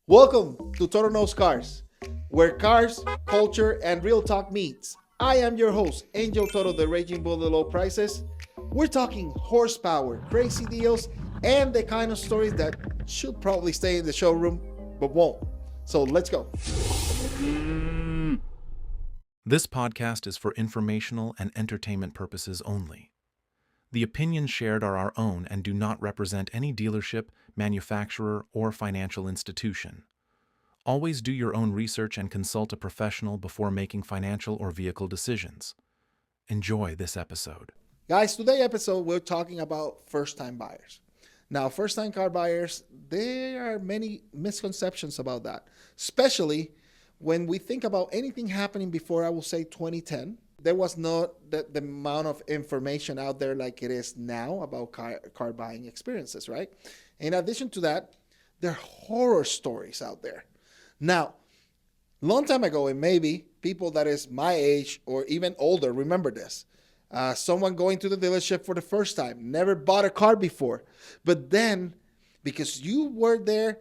Welcome to Toro Knows Cars, where cars, culture, and real talk meets. I am your host, Angel Toro, the Raging Bull of Low Prices. We're talking horsepower, crazy deals, and the kind of stories that should probably stay in the showroom, but won't. So let's go. This podcast is for informational and entertainment purposes only. The opinions shared are our own and do not represent any dealership, manufacturer, or financial institution. Always do your own research and consult a professional before making financial or vehicle decisions. Enjoy this episode. Guys, today's episode, we're talking about first-time buyers. Now, first-time car buyers, there are many misconceptions about that, especially when we think about anything happening before, I will say, 2010. There was not the amount of information out there like it is now about car buying experiences, right? In addition to that, there are horror stories out there. Now, long time ago, and maybe people that is my age or even older remember this. Someone going to the dealership for the first time, never bought a car before. But then, because you were there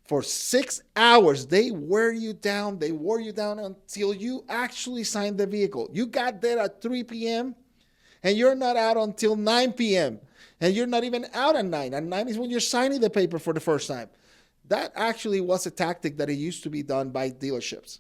for 6 hours, they wore you down until you actually signed the vehicle. You got there at 3 p.m. and you're not out until 9 p.m. And you're not even out at 9. At 9 is when you're signing the paper for the first time. That actually was a tactic that it used to be done by dealerships.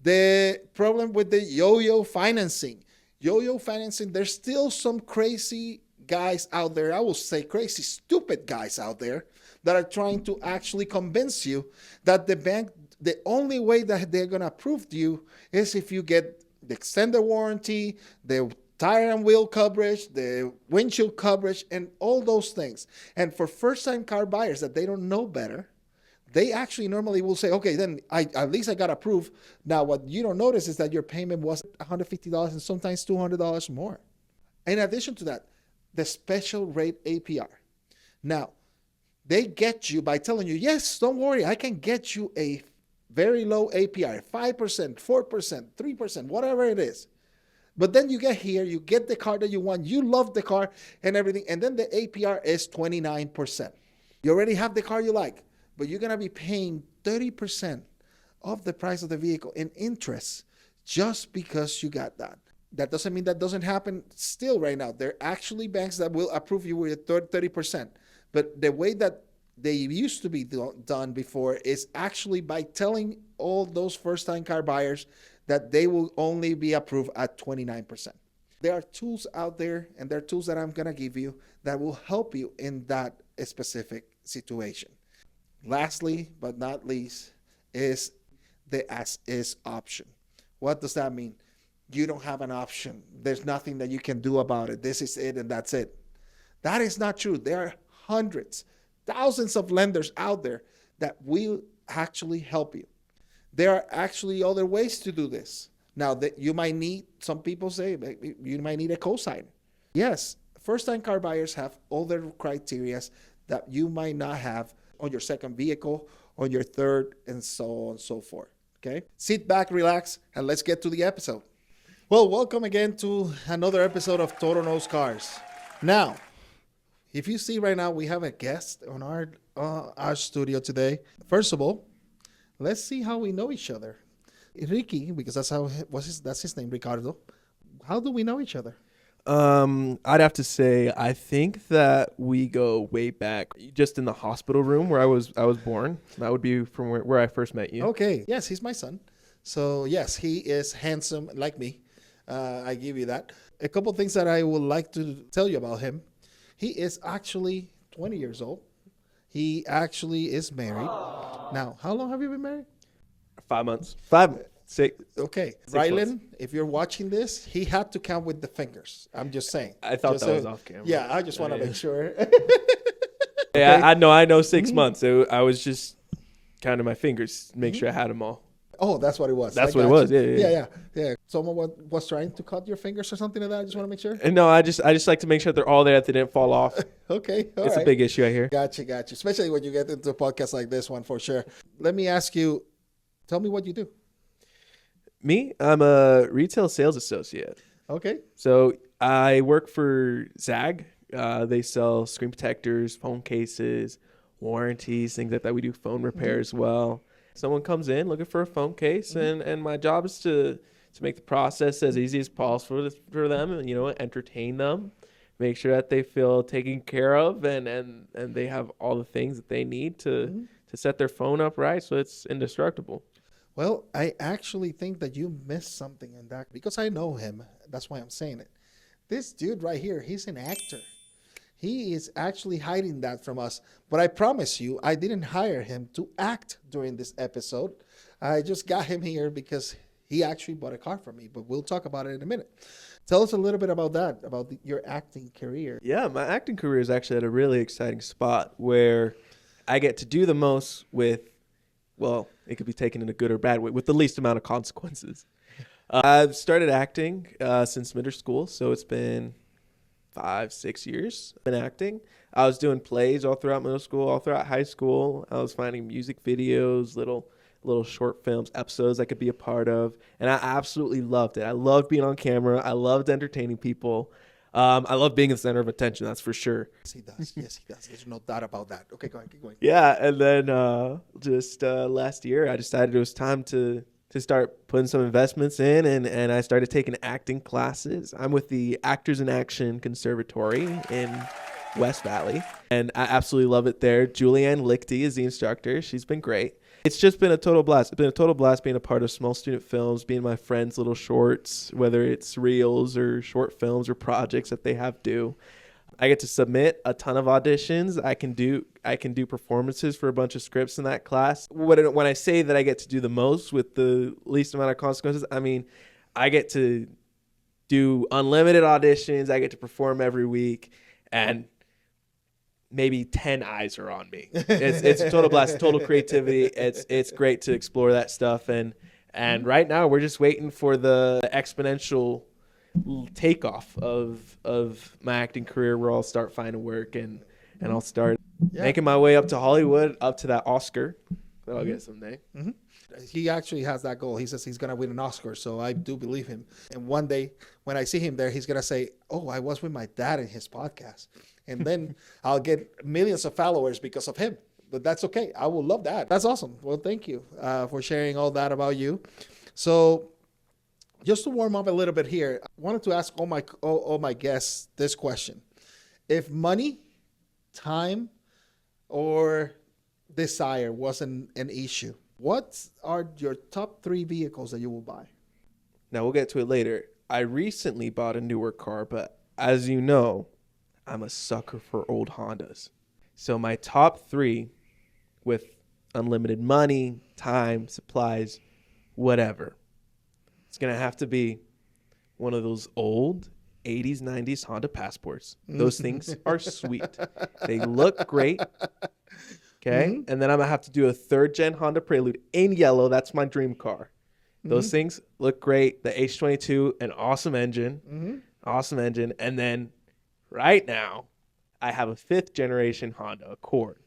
The problem with the yo-yo financing. Yo-yo financing, there's still some crazy guys out there, I will say crazy, stupid guys out there that are trying to actually convince you that the bank, the only way that they're going to approve you is if you get the extended warranty, the tire and wheel coverage, the windshield coverage, and all those things. And for first-time car buyers that they don't know better, they actually normally will say, okay, then at least I got approved. Now, what you don't notice is that your payment was $150 and sometimes $200 more. In addition to that, the special rate APR. Now, they get you by telling you, yes, don't worry, I can get you a very low APR, 5%, 4%, 3%, whatever it is. But then you get here, you get the car that you want, you love the car and everything, and then the APR is 29%. You already have the car you like, but you're going to be paying 30% of the price of the vehicle in interest just because you got that. That doesn't mean that doesn't happen still right now. There are actually banks that will approve you with 30%. But the way that they used to be done before is actually by telling all those first-time car buyers that they will only be approved at 29%. There are tools out there, and there are tools that I'm going to give you that will help you in that specific situation. Lastly, but not least, is the as-is option. What does that mean? You don't have an option. There's nothing that you can do about it. This is it and that's it. That is not true. There are hundreds, thousands of lenders out there that will actually help you. There are actually other ways to do this. Now, that you might need, some people say, you might need a cosigner. Yes, first-time car buyers have other criteria that you might not have on your second vehicle, on your third, and so on and so forth. Okay? Sit back, relax, and let's get to the episode. Well, welcome again to another episode of Toro Knows Cars. Now, if you see right now, we have a guest on our studio today. First of all, let's see how we know each other. Ricky, because that's his name, Ricardo. How do we know each other? I'd have to say I think that we go way back, just in the hospital room where I was born. That would be from where I first met you. Okay. Yes, he's my son. So yes, he is handsome like me. I give you that. A couple things that I would like to tell you about him. He is actually 20 years old. He actually is married. Now, how long have you been married? 5 months. 6. Okay. 6 Rylan, months. if you're watching this, he had to count with the fingers. I'm just saying. I thought that was off camera. Yeah, I just want to make sure. Yeah, I know 6 months. So I was just counting my fingers, make sure I had them all. Oh, that's what it was. That's what it was. Yeah. Someone was trying to cut your fingers or something like that. I just want to make sure. And no, I just like to make sure they're all there, that they didn't fall off. Okay. It's a big issue I hear. Gotcha. Especially when you get into a podcast like this one, for sure. Let me ask you, tell me what you do. Me? I'm a retail sales associate. Okay. So I work for ZAG. They sell screen protectors, phone cases, warranties, things like that. We do phone repair as well. Someone comes in looking for a phone case, and my job is to make the process as easy as possible for them, and entertain them, make sure that they feel taken care of, and they have all the things that they need to set their phone up right so it's indestructible. Well, I actually think that you missed something in that because I know him. That's why I'm saying it. This dude right here, he's an actor. He is actually hiding that from us. But I promise you, I didn't hire him to act during this episode. I just got him here because he actually bought a car for me. But we'll talk about it in a minute. Tell us a little bit about that, about your acting career. Yeah, my acting career is actually at a really exciting spot where I get to do the most with, well, it could be taken in a good or bad way, with the least amount of consequences. I've started acting since middle school, so it's been 5-6 years been acting. I was doing plays all throughout middle school, all throughout high school. I was finding music videos, little short films, episodes I could be a part of, and I absolutely loved it. I loved being on camera. I loved entertaining people. I love being the center of attention, that's for sure. Yes, he does. Yes, he does. There's no doubt about that. Okay, go ahead. Keep going. Yeah, and then just last year, I decided it was time to start putting some investments in, and I started taking acting classes. I'm with the Actors in Action Conservatory in West Valley, and I absolutely love it there. Julianne Lichty is the instructor. She's been great. It's just been a total blast. It's been a total blast being a part of small student films, being my friends' little shorts, whether it's reels or short films or projects that they have due. I get to submit a ton of auditions. I can do performances for a bunch of scripts in that class. When I say that I get to do the most with the least amount of consequences, I mean I get to do unlimited auditions. I get to perform every week, and maybe 10 eyes are on me. It's a total blast, total creativity. It's great to explore that stuff, and right now we're just waiting for the exponential takeoff of my acting career, where I'll start finding work and I'll start making my way up to Hollywood, up to that Oscar that I'll get someday. Mm-hmm. He actually has that goal. He says he's going to win an Oscar, so I do believe him. And one day when I see him there, he's going to say, oh, I was with my dad in his podcast. And then I'll get millions of followers because of him. But that's okay. I will love that. That's awesome. Well, thank you for sharing all that about you. So just to warm up a little bit here, I wanted to ask all my guests this question. If money, time, or desire wasn't an issue, what are your top 3 vehicles that you will buy? Now, we'll get to it later. I recently bought a newer car, but as you know, I'm a sucker for old Hondas. So my top 3, with unlimited money, time, supplies, whatever, it's going to have to be one of those old 80s, 90s Honda Passports. Those things are sweet. They look great. Okay. Mm-hmm. And then I'm going to have to do a 3rd-gen Honda Prelude in yellow. That's my dream car. Those things look great. The H22, an awesome engine. Awesome engine. And then right now, I have a 5th-generation Honda Accord.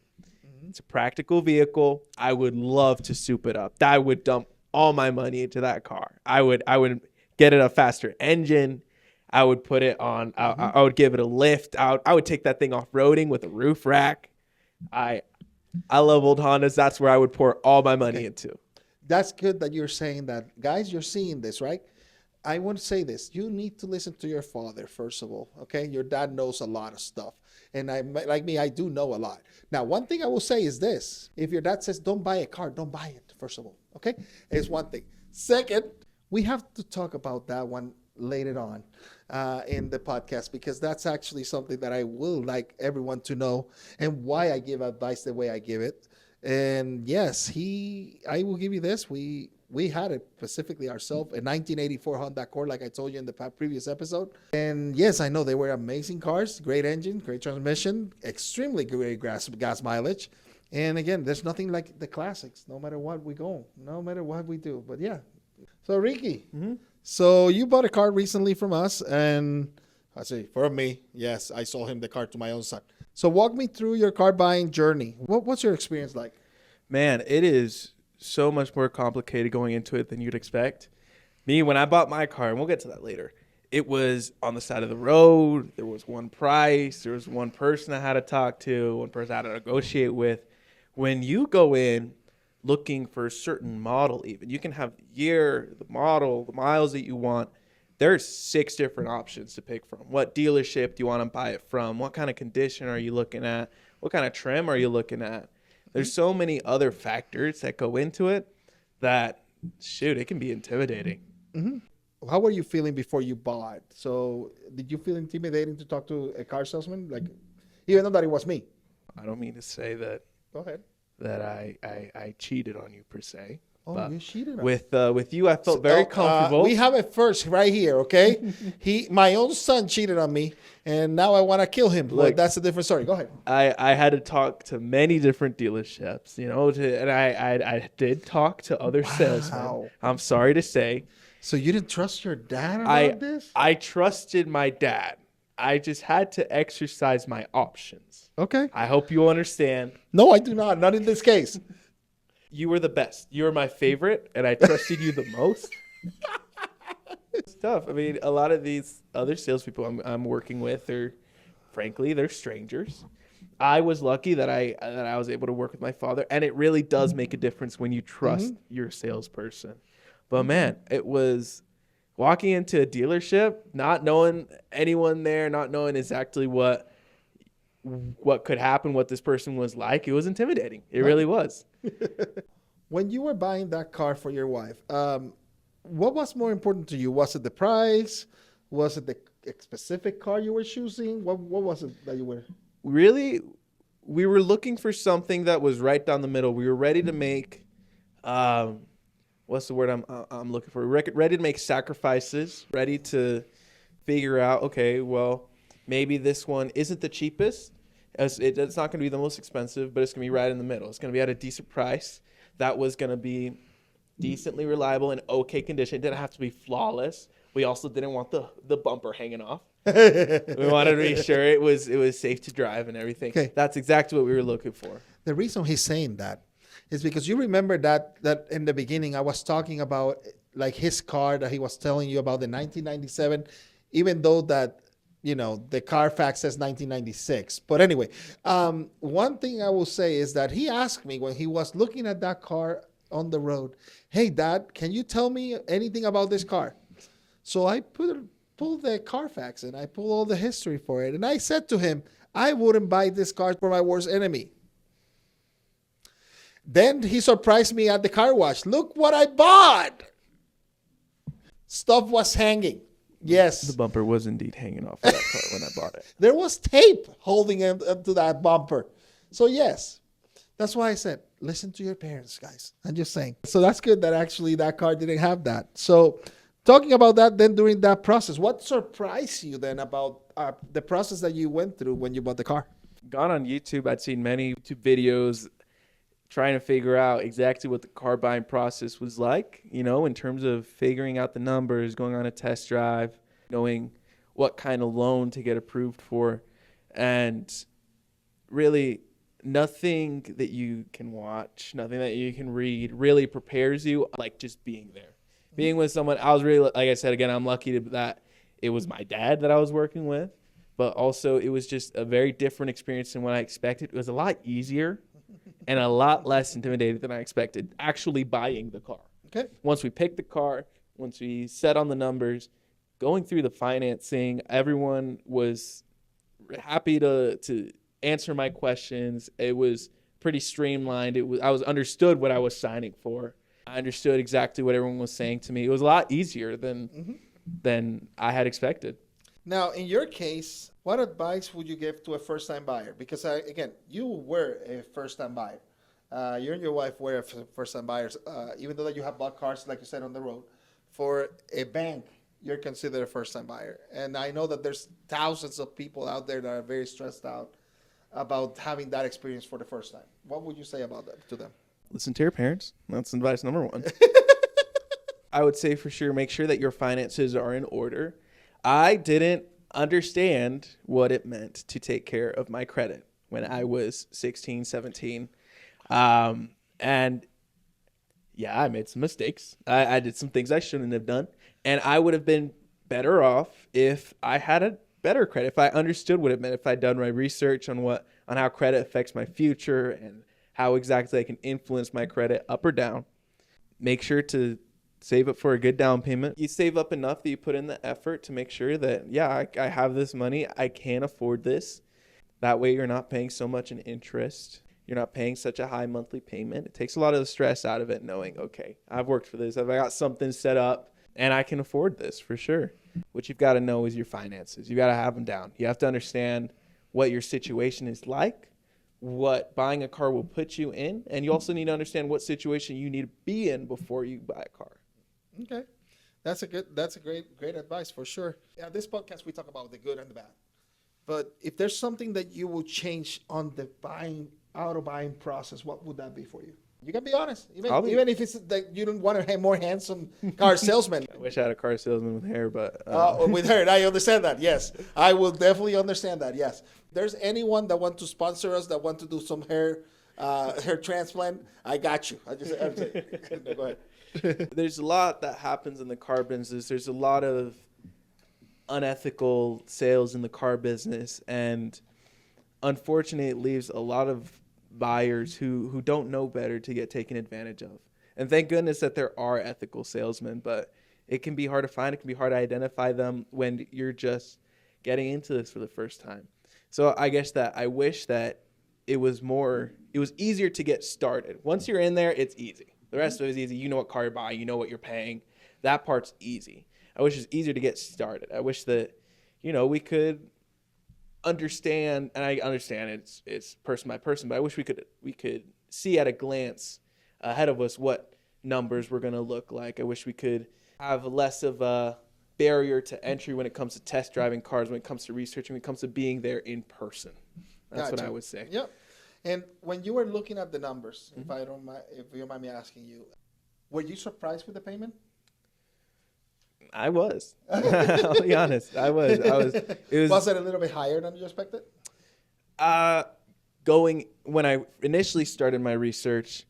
It's a practical vehicle. I would love to soup it up. I would dump all my money into that car. I would get it a faster engine. I would put it on. I would give it a lift. I would take that thing off-roading with a roof rack. I love old Hondas. That's where I would pour all my money into. That's good that you're saying that. Guys, you're seeing this, right? I want to say this. You need to listen to your father, first of all, okay? Your dad knows a lot of stuff. And like me, I do know a lot. Now, one thing I will say is this. If your dad says, don't buy a car, don't buy it, first of all, okay? It's one thing. Second, we have to talk about that one later on in the podcast, because that's actually something that I will like everyone to know and why I give advice the way I give it. And yes, I will give you this. We had it specifically ourselves, a 1984 Honda Accord, like I told you in the previous episode. And yes, I know they were amazing cars, great engine, great transmission, extremely great gas mileage. And again, there's nothing like the classics, no matter what we go, no matter what we do. But yeah. So Ricky, so you bought a car recently from us, and I say for me, yes, I sold him the car to my own son. So walk me through your car buying journey. What's your experience like? Man, it is so much more complicated going into it than you'd expect. Me, when I bought my car, and we'll get to that later, it was on the side of the road. There was one price. There was one person I had to talk to, one person I had to negotiate with. When you go in looking for a certain model even. You can have the year, the model, the miles that you want. There's 6 different options to pick from. What dealership do you want to buy it from? What kind of condition are you looking at? What kind of trim are you looking at? There's so many other factors that go into it that, shoot, it can be intimidating. How were you feeling before you bought? So did you feel intimidating to talk to a car salesman? Like, even though that it was me. I don't mean to say that Go ahead. I cheated on you per se. Oh, but you cheated on with you, I felt very comfortable. We have it first right here, okay? My own son cheated on me, and now I want to kill him. Look, that's a different story. Go ahead. I had to talk to many different dealerships, and I did talk to other salesmen. I'm sorry to say. So you didn't trust your dad about this? I trusted my dad. I just had to exercise my options. Okay. I hope you understand. No, I do not. Not in this case. You were the best. You were my favorite, and I trusted you the most. It's tough. I mean, a lot of these other salespeople I'm working with frankly, they're strangers. I was lucky that I was able to work with my father, and it really does make a difference when you trust your salesperson. But man, it was walking into a dealership, not knowing anyone there, not knowing exactly what could happen, what this person was like. It was intimidating. It really was. When you were buying that car for your wife, what was more important to you? Was it the price? Was it the specific car you were choosing? What was it that you were? Really, we were looking for something that was right down the middle. We were ready to make, what's the word I'm looking for? Ready to make sacrifices, ready to figure out, okay, well, maybe this one isn't the cheapest. It's not going to be the most expensive, but it's going to be right in the middle. It's going to be at a decent price. That was going to be decently reliable and okay condition. It didn't have to be flawless. We also didn't want the bumper hanging off. We wanted to be sure it was safe to drive and everything. Okay. That's exactly what we were looking for. The reason he's saying that is because you remember that in the beginning I was talking about like his car that he was telling you about, the 1997, even though that, the Carfax says 1996. But anyway, one thing I will say is that he asked me when he was looking at that car on the road, "Hey, Dad, can you tell me anything about this car?" So I pulled the Carfax and I pulled all the history for it. And I said to him, I wouldn't buy this car for my worst enemy. Then he surprised me at the car wash. Look what I bought. Stuff was hanging. Yes. The bumper was indeed hanging off of that car when I bought it. There was tape holding him to that bumper. So yes, that's why I said, listen to your parents, guys. I'm just saying. So that's good that actually that car didn't have that. So talking about that then during that process, what surprised you then about the process that you went through when you bought the car? Gone on YouTube, I'd seen many YouTube videos trying to figure out exactly what the car buying process was like, in terms of figuring out the numbers, going on a test drive, knowing what kind of loan to get approved for. And really nothing that you can watch, nothing that you can read really prepares you like just being there. Being with someone, I was really, like I said, again, I'm lucky that it was my dad that I was working with, but also it was just a very different experience than what I expected. It was a lot easier and a lot less intimidating than I expected, actually buying the car. Okay. Once we picked the car, once we set on the numbers, going through the financing, everyone was happy to answer my questions. It was pretty streamlined. I was understood what I was signing for. I understood exactly what everyone was saying to me. It was a lot easier than I had expected. Now, in your case, what advice would you give to a first-time buyer? Because, again, you were a first-time buyer. You and your wife were first-time buyers. Even though that you have bought cars, like you said, on the road, for a bank, you're considered a first-time buyer. And I know that there's thousands of people out there that are very stressed out about having that experience for the first time. What would you say about that to them? Listen to your parents. That's advice number one. I would say for sure, make sure that your finances are in order. I didn't understand what it meant to take care of my credit when I was 16, 17. And yeah, I made some mistakes. I did some things I shouldn't have done. And I would have been better off if I had a better credit, if I understood what it meant, if I'd done my research on how credit affects my future and how exactly I can influence my credit up or down. Make sure to save up for a good down payment. You save up enough that you put in the effort to make sure that, yeah, I have this money. I can afford this. That way you're not paying so much in interest. You're not paying such a high monthly payment. It takes a lot of the stress out of it knowing, okay, I've worked for this. I've got something set up and I can afford this for sure. What you've got to know is your finances. You got to have them down. You have to understand what your situation is like, what buying a car will put you in, and you also need to understand what situation you need to be in before you buy a car. Okay. That's a great advice for sure. Yeah, this podcast we talk about the good and the bad. But if there's something that you will change on the auto buying process, what would that be for you? You can be honest, even if it's that you don't want a more handsome car salesman. I wish I had a car salesman with hair, but with hair, I understand that. Yes, I will definitely understand that. Yes, there's anyone that want to sponsor us, that want to do some hair transplant, I got you. Go ahead. There's a lot that happens in the car business. There's a lot of unethical sales in the car business, and unfortunately it leaves a lot of buyers who don't know better to get taken advantage of. And thank goodness that there are ethical salesmen, but it can be hard to find. It can be hard to identify them when you're just getting into this for the first time. So I guess that I wish that it was easier to get started. Once you're in there, it's easy. The rest of it is easy. You know what car you're buying, you know what you're paying. That part's easy. I wish it was easier to get started. I wish that, we could understand, and I understand it's person by person, but I wish we could see at a glance ahead of us what numbers were going to look like. I wish we could have less of a barrier to entry when it comes to test driving cars, when it comes to researching, when it comes to being there in person. That's what I would say. Yep. And when you were looking at the numbers, if you don't mind me asking you, were you surprised with the payment? I was. I'll be honest. I was. Was it a little bit higher than you expected? When I initially started my research,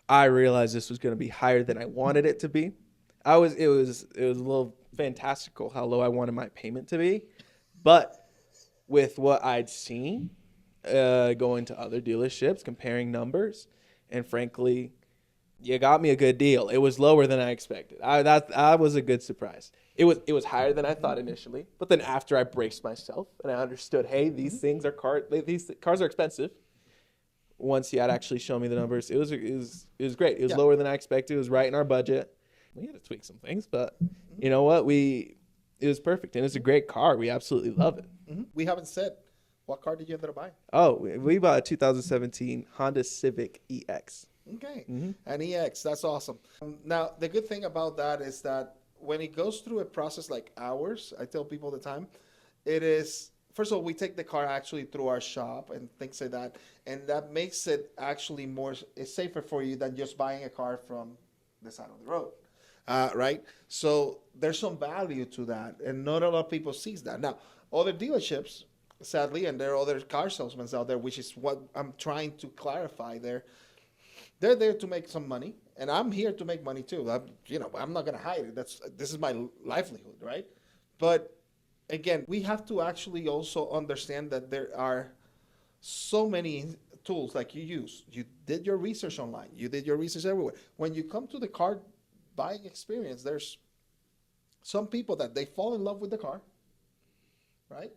I realized this was going to be higher than I wanted it to be. It was a little fantastical how low I wanted my payment to be, but with what I'd seen, going to other dealerships, comparing numbers, and frankly, you got me a good deal. It was lower than I expected. That was a good surprise. It was higher than I thought initially, but then after I braced myself and I understood, hey, these cars are expensive. Once he had actually shown me the numbers, it was great. It was lower than I expected. It was right in our budget. We had to tweak some things, but you know what? It was perfect, and it's a great car. We absolutely love it. Mm-hmm. We haven't said, what car did you end up buying? Oh, we bought a 2017 Honda Civic EX. Okay, An EX, that's awesome. Now, the good thing about that is that when it goes through a process like ours, I tell people all the time, it is, first of all, we take the car actually through our shop and things like that, and that makes it actually it's safer for you than just buying a car from the side of the road, right? So there's some value to that, and not a lot of people sees that. Now, other dealerships, sadly, and there are other car salesmen out there, which is what I'm trying to clarify there. They're there to make some money, and I'm here to make money too. I'm not going to hide it. This is my livelihood, right? But again, we have to actually also understand that there are so many tools like you use. You did your research online. You did your research everywhere. When you come to the car buying experience, there's some people that they fall in love with the car, right?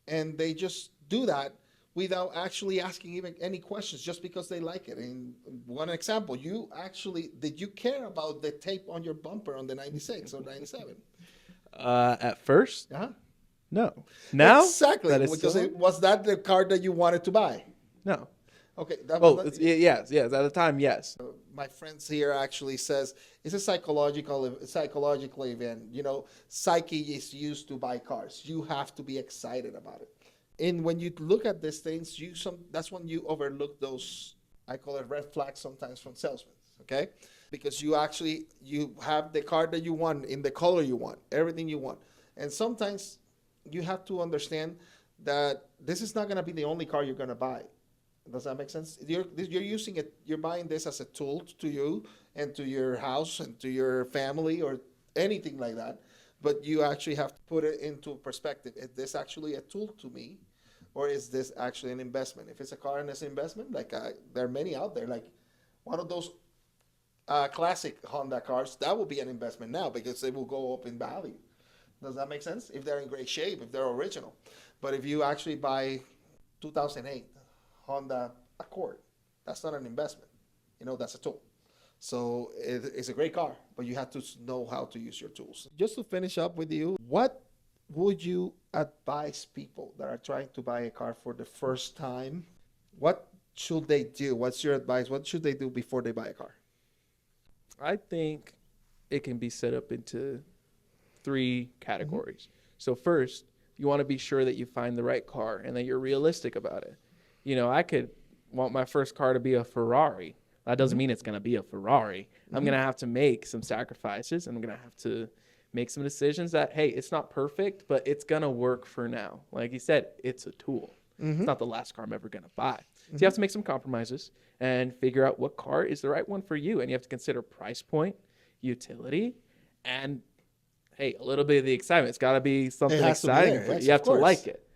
And they just do that without actually asking even any questions, just because they like it. And one example, did you care about the tape on your bumper on the 96 or 97? At first? Uh-huh. No. Now? Exactly. Because was that the car that you wanted to buy? No. Okay. Yes. At the time, yes. My friends here actually says it's a psychological event. Psyche is used to buy cars. You have to be excited about it. And when you look at these things, that's when you overlook those, I call it red flags sometimes from salesmen, okay? Because you have the car that you want, in the color you want, everything you want. And sometimes you have to understand that this is not going to be the only car you're going to buy. Does that make sense? You're using it, you're buying this as a tool to you and to your house and to your family or anything like that. But you actually have to put it into perspective. Is this actually a tool to me, or is this actually an investment? If it's a car and it's an investment, like there are many out there, like one of those classic Honda cars, that will be an investment now because they will go up in value. Does that make sense? If they're in great shape, if they're original. But if you actually buy 2008 Honda Accord, that's not an investment. That's a tool. So it's a great car, but you have to know how to use your tools. Just to finish up with you, what would you advise people that are trying to buy a car for the first time? What should they do? What's your advice? What should they do before they buy a car? I think it can be set up into 3 categories. So first, you want to be sure that you find the right car and that you're realistic about it. I could want my first car to be a Ferrari. That doesn't mean it's going to be a Ferrari. I'm going to have to make some sacrifices. I'm going to have to make some decisions that, hey, it's not perfect, but it's going to work for now. Like you said, it's a tool. It's not the last car I'm ever going to buy. So you have to make some compromises and figure out what car is the right one for you. And you have to consider price point, utility, and, hey, a little bit of the excitement. It's got to be something exciting for you. You have to like it.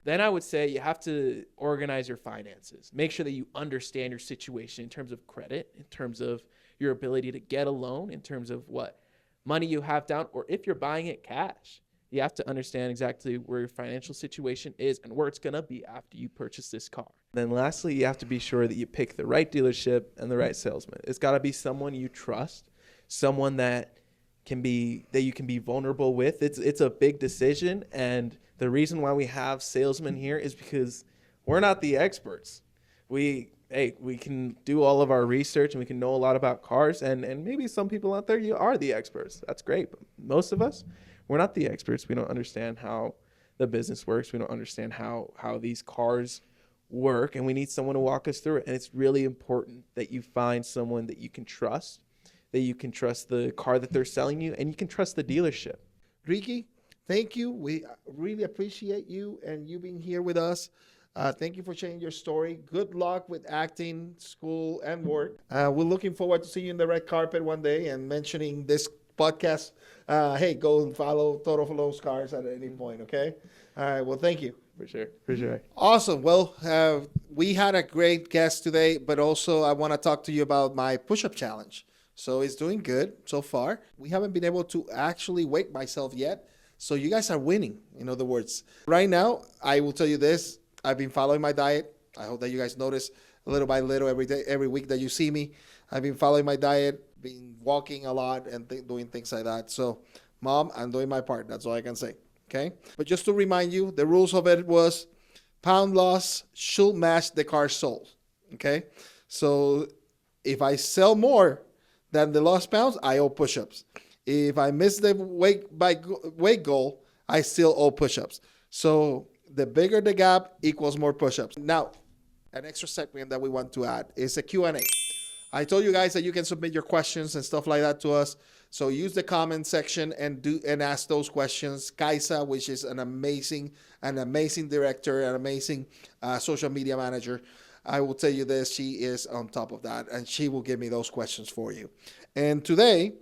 Then I would say you have to organize your finances. Make sure that you understand your situation in terms of credit, in terms of your ability to get a loan, in terms of what money you have down, or if you're buying it cash. You have to understand exactly where your financial situation is and where it's going to be after you purchase this car. Then lastly, you have to be sure that you pick the right dealership and the right salesman. It's got to be someone you trust, someone that you can be vulnerable with. It's a big decision, and the reason why we have salesmen here is because we're not the experts. We can do all of our research and we can know a lot about cars, and maybe some people out there, you are the experts. That's great. But most of us, we're not the experts. We don't understand how the business works. We don't understand how these cars work, and we need someone to walk us through it. And it's really important that you find someone that you can trust, that you can trust the car that they're selling you, and you can trust the dealership. Ricky, thank you. We really appreciate you and you being here with us. Thank you for sharing your story. Good luck with acting, school, and work. We're looking forward to seeing you in the red carpet one day and mentioning this podcast. Hey, go and follow Toro Knows Cars at any point, okay? All right, well, thank you. For sure. Awesome. Well, we had a great guest today, but also I want to talk to you about my push-up challenge. So it's doing good so far. We haven't been able to actually weight myself yet. So you guys are winning, in other words. Right now, I will tell you this. I've been following my diet. I hope that you guys notice little by little every day, every week that you see me. I've been following my diet, been walking a lot and doing things like that. So, Mom, I'm doing my part. That's all I can say. Okay? But just to remind you, the rules of it was pound loss should match the car sold. Okay? So if I sell more than the lost pounds, I owe push-ups. If I miss the weight goal, I still owe push-ups. So the bigger the gap equals more push-ups. Now, an extra segment that we want to add is a Q&A. I told you guys that you can submit your questions and stuff like that to us. So use the comment section and ask those questions. Kaisa, which is an amazing director, an amazing social media manager, I will tell you this, she is on top of that, and she will give me those questions for you. And today,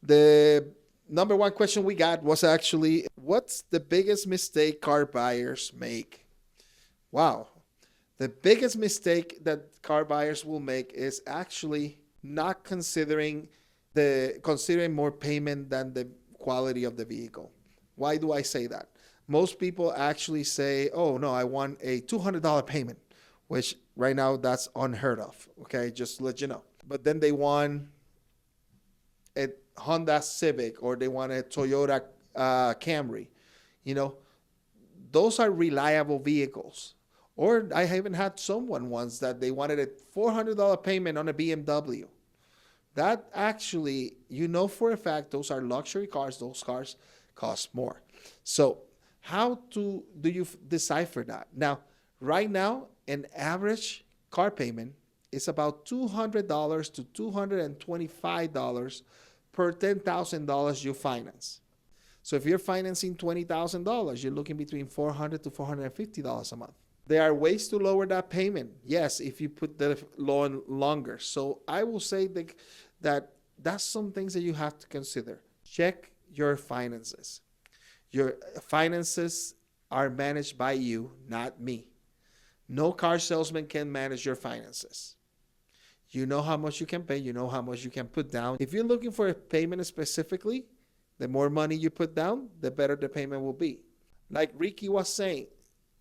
the number one question we got was actually, what's the biggest mistake car buyers make? Wow. The biggest mistake that car buyers will make is actually not considering more payment than the quality of the vehicle. Why do I say that? Most people actually say, oh, no, I want a $200 payment, which right now that's unheard of, okay? Just to let you know. But then they want a Honda Civic or they want a Toyota Camry. Those are reliable vehicles. Or I even had someone once that they wanted a $400 payment on a BMW. That actually, for a fact, those are luxury cars. Those cars cost more. So how do you decipher that? Now, right now, an average car payment is about $200 to $225 per $10,000 you finance. So if you're financing $20,000, you're looking between $400 to $450 a month. There are ways to lower that payment. Yes, if you put the loan longer. So I will say that's some things that you have to consider. Check your finances. Your finances are managed by you, not me. No car salesman can manage your finances. You know how much you can pay. You know how much you can put down. If you're looking for a payment specifically, the more money you put down, the better the payment will be. Like Ricky was saying,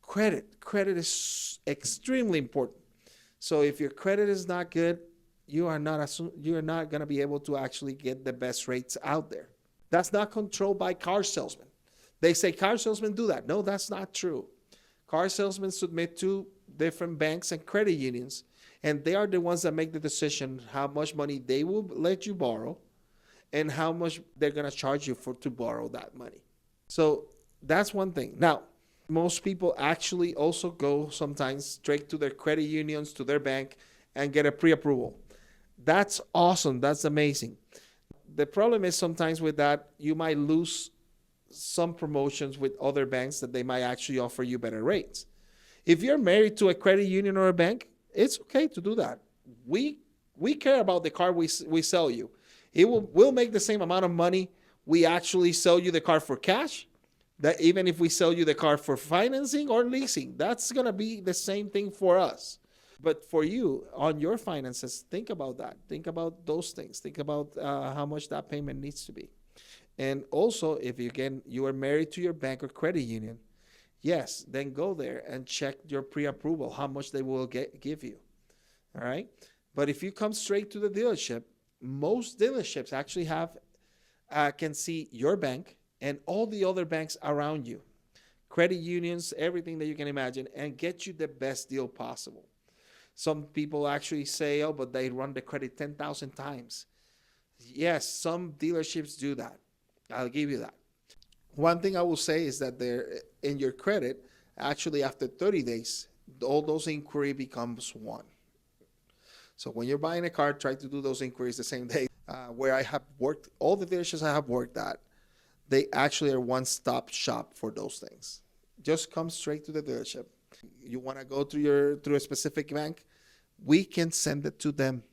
credit is extremely important. So if your credit is not good, you are not going to be able to actually get the best rates out there. That's not controlled by car salesmen. They say car salesmen do that. No, that's not true. Car salesmen submit to different banks and credit unions, and they are the ones that make the decision how much money they will let you borrow and how much they're going to charge you to borrow that money. So that's one thing. Now, most people actually also go sometimes straight to their credit unions, to their bank, and get a pre-approval. That's awesome. That's amazing. The problem is sometimes with that, you might lose some promotions with other banks that they might actually offer you better rates. If you're married to a credit union or a bank, it's okay to do that. We care about the car we sell you. We'll make the same amount of money we actually sell you the car for cash, that even if we sell you the car for financing or leasing, that's going to be the same thing for us. But for you, on your finances, think about that. Think about those things. Think about how much that payment needs to be. And also, if you are married to your bank or credit union, yes, then go there and check your pre-approval, how much they will give you. All right? But if you come straight to the dealership, most dealerships actually can see your bank and all the other banks around you, credit unions, everything that you can imagine, and get you the best deal possible. Some people actually say, oh, but they run the credit 10,000 times. Yes, some dealerships do that. I'll give you that. One thing I will say is that in your credit, actually after 30 days, all those inquiry becomes one. So when you're buying a car, try to do those inquiries the same day. Where I have worked, all the dealerships I have worked at, they actually are one-stop shop for those things. Just come straight to the dealership. You want to go through a specific bank, we can send it to them.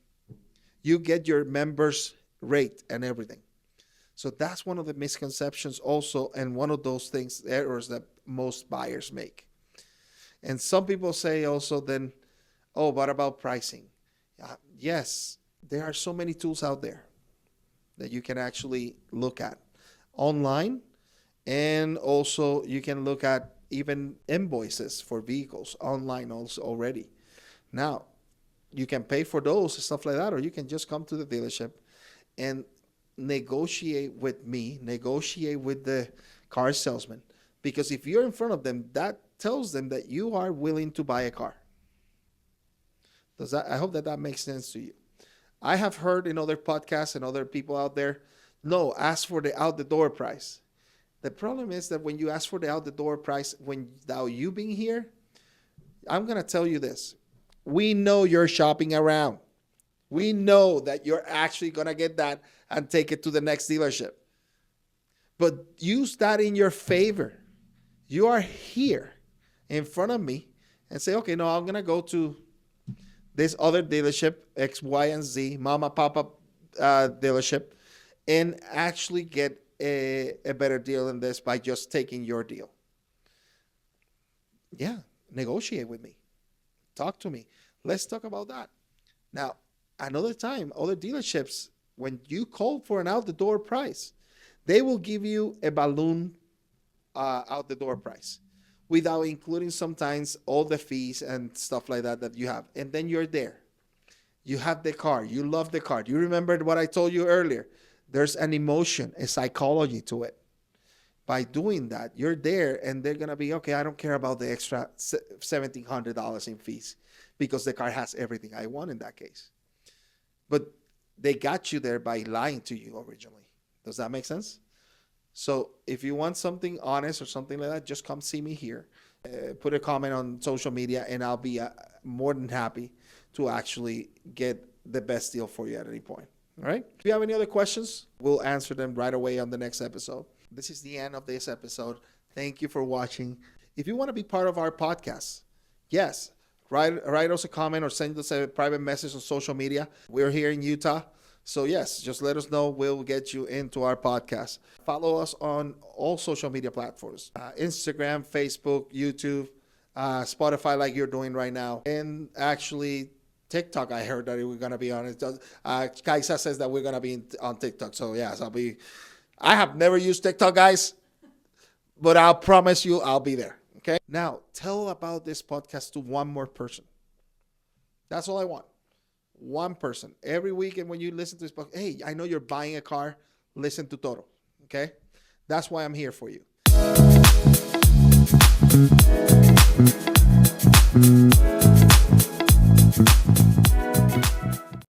You get your members' rate and everything. So that's one of the misconceptions also, and one of those errors that most buyers make. And some people say also then, oh, what about pricing? Yes, there are so many tools out there that you can actually look at online, and also you can look at even invoices for vehicles online also already. Now, you can pay for those, stuff like that, or you can just come to the dealership and negotiate with me, negotiate with the car salesman. Because if you're in front of them, that tells them that you are willing to buy a car. I hope that makes sense to you. I have heard in other podcasts and other people out there, no, ask for the out-the-door price. The problem is that when you ask for the out-the-door price, without you being here, I'm going to tell you this. We know you're shopping around. We know that you're actually going to get that and take it to the next dealership. But use that in your favor. You are here in front of me and say, okay, no, I'm going to go to this other dealership, X, Y, and Z, mama, papa dealership, and actually get a better deal than this by just taking your deal. Yeah, negotiate with me. Talk to me. Let's talk about that. Now, another time, other dealerships, when you call for an out-the-door price, they will give you a balloon out-the-door price without including sometimes all the fees and stuff like that you have. And then you're there. You have the car. You love the car. You remembered what I told you earlier. There's an emotion, a psychology to it. By doing that, you're there, and they're going to be, okay, I don't care about the extra $1,700 in fees because the car has everything I want in that case. But they got you there by lying to you originally. Does that make sense? So if you want something honest or something like that, just come see me here. Put a comment on social media, and I'll be more than happy to actually get the best deal for you at any point. All right? If you have any other questions, we'll answer them right away on the next episode. This is the end of this episode. Thank you for watching. If you want to be part of our podcast, yes, write us a comment or send us a private message on social media. We're here in Utah. So yes, just let us know. We'll get you into our podcast. Follow us on all social media platforms, Instagram, Facebook, YouTube, Spotify like you're doing right now, and actually TikTok. I heard that we're gonna be on it. Kaisa says that we're gonna be on TikTok. So yes, I'll be. I have never used TikTok, guys, but I'll promise you I'll be there. Okay. Now tell about this podcast to one more person. That's all I want. One person every week, and when you listen to this podcast, hey, I know you're buying a car. Listen to Toro. Okay, that's why I'm here for you.